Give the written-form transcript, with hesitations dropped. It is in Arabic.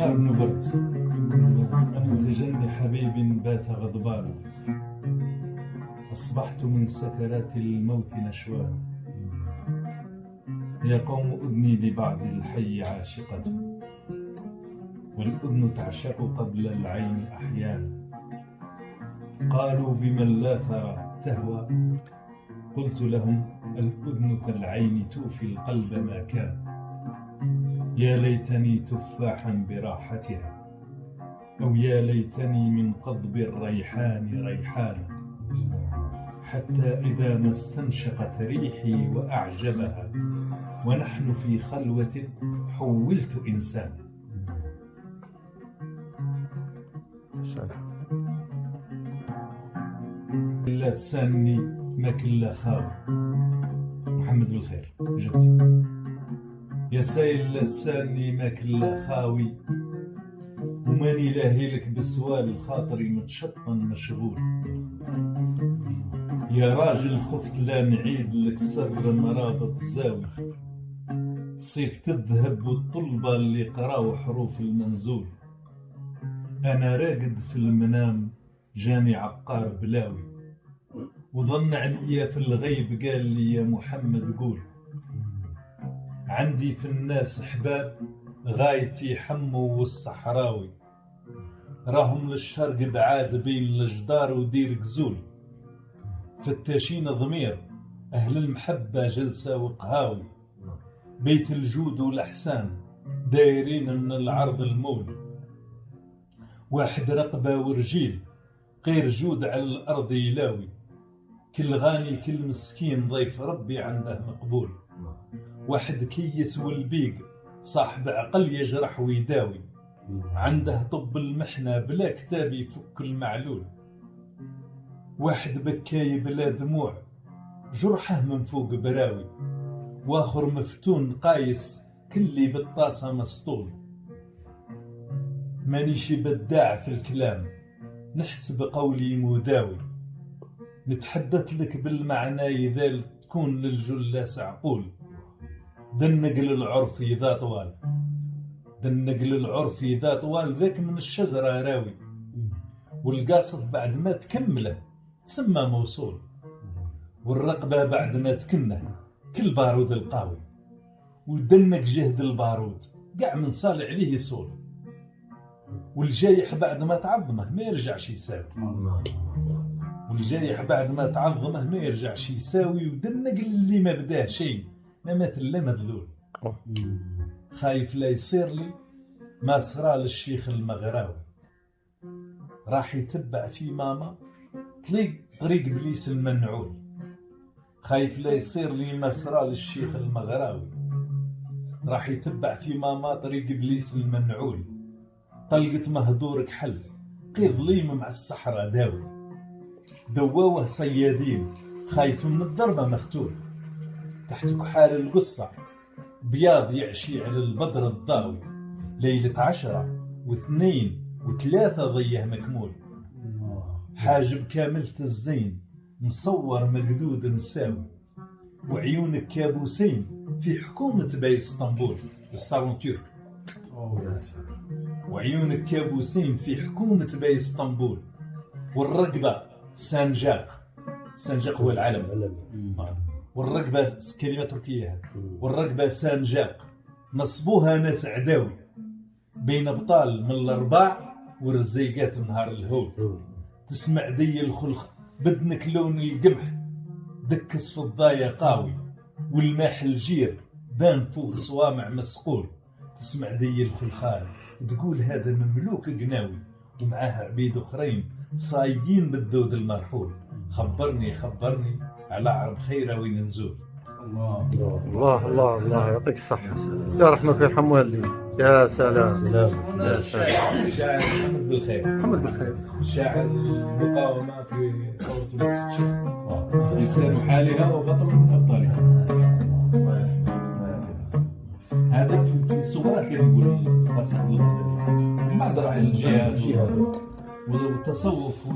شهر بن برد أنا متجني حبيب بات غضبان، أصبحت من سكرات الموت نشوان. يا قوم أذني لبعض الحي عاشقة، والأذن تعشق قبل العين أحيانا. قالوا بمن لا ترى تهوى، قلت لهم الأذن كالعين توفي القلب ما كان. يا ليتني تفاحا براحتها، أو يا ليتني من قضب الريحان ريحانا، حتى إذا ما استنشقت ريحي وأعجبها، ونحن في خلوة حولت إنسانا. لا تساني ما كلا خاوي. محمد بالخير جدي. يا سايل لا تساني ما كلا خاوي، وماني لاهيلك بسوال خاطري متشطن مشغول. يا راجل خفت لا نعيد لك سر مرابط زاوي، صيفت الذهب والطلبة اللي قراو حروف المنزول. أنا راقد في المنام جاني عقار بلاوي، وظن عليا في الغيب قال لي يا محمد قول. عندي في الناس أحباب غايتي حمو والصحراوي، راهم للشرق بعاد بين الجدار ودير قزول. فتاشين ضمير أهل المحبة جلسة وقهاوي، بيت الجود والأحسان دايرين من العرض المول. واحد رقبة ورجيل غير جود على الأرض يلاوي، كل غاني كل مسكين ضيف ربي عنده مقبول. واحد كيس والبيق صاحب عقل يجرح ويداوي، عنده طب المحنة بلا كتاب يفك المعلول. واحد بكاي بلا دموع جرحه من فوق براوي، واخر مفتون قايس كلي بالطاسة مسطول. مانيش بداع في الكلام نحسب قولي مداوي، نتحدث لك بالمعنى إذا تكون للجلاس عقول. دنقل العرف إذا طوال، دنقل العرف إذا طوال، ذاك من الشجرة راوي. والقاصف بعد ما تكمله تسمى موصول، والرقبة بعد ما تكنه كل بارود القاوي. ودنك جهد البارود قاع من صالع عليه يصول، والجايح بعد ما تعظمه ما يرجعش يساوي. والجايح بعد ما تعظمه ما يرجعش يساوي. ودنك اللي ما بداه شيء ما مات الا مدلول. خايف لا يصير لي ما صرا للشيخ المغراوي، راح يتبع في ماما طريق بليس المنعول. خايف لا يصير لي ما صرا للشيخ المغراوي، راح يتبع في ماما طريق بليس المنعول. طلقت مهدورك حلف قي ظليم مع الصحراء داوي، دواوه صيادين خايف من الضربة مختول. تحت كحال القصة بياض يعشي على البدر الضاوي، ليلة 10 و2 و3 ضيه مكمول. حاجب كاملة الزين مصور مقدود مساوي، وعيونك كابوسين في حكومة باي اسطنبول الصالون ترك. وعيونك كابوسين في حكومة باي اسطنبول. والرقبة سانجاق، سانجاق هو العلم، والرقبة كلمة تركية. والرقبة سانجاق نصبوها ناس عداوي، بين أبطال من الأرباع ورزيقات نهار الهول. تسمع دي الخلخ بدنك لون القمح، دكس في الضايا قاوي، والماح الجير بان فوق صوامع مسقول. تسمع دي الخلخال تقول هذا مملوك قناوي، ومعاه عبيد أخرين صايقين بالذود المرحول. خبرني خبرني على عرب خيرة وين نزول. الله الله الله الله يعطيك الصحة يا رحمة ويرحم والديك. يا سلام. الشاعر محمد بالخير. محمد بالخير شاعر المقاومة في ثورة الاستشهاد، لسان حالها وبطل من أبطالها. هذا في صغرى كان يقول قصيدة الغزالي، بعد راح الجهاد والتصوف